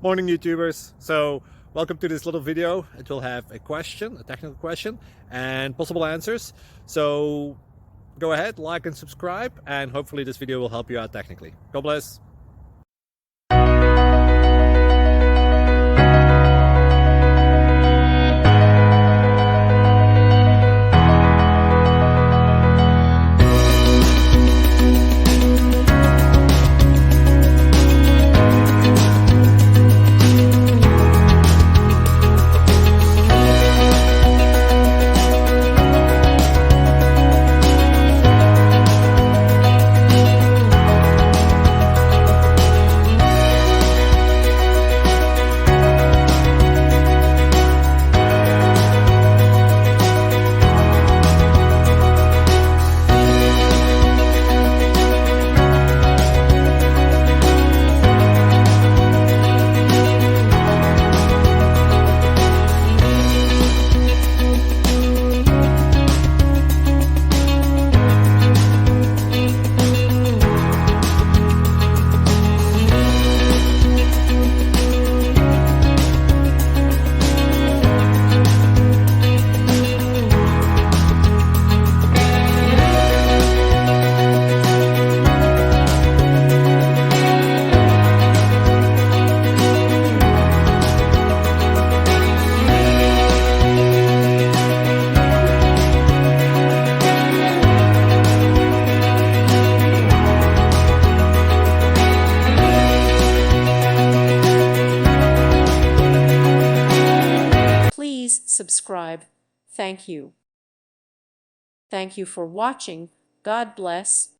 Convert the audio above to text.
Morning YouTubers. So welcome to this little video. It will have a question, a technical question, and possible answers. So go ahead, like and subscribe, and hopefully this video will help you out technically. God bless. Please subscribe. Thank you. Thank you for watching. God bless.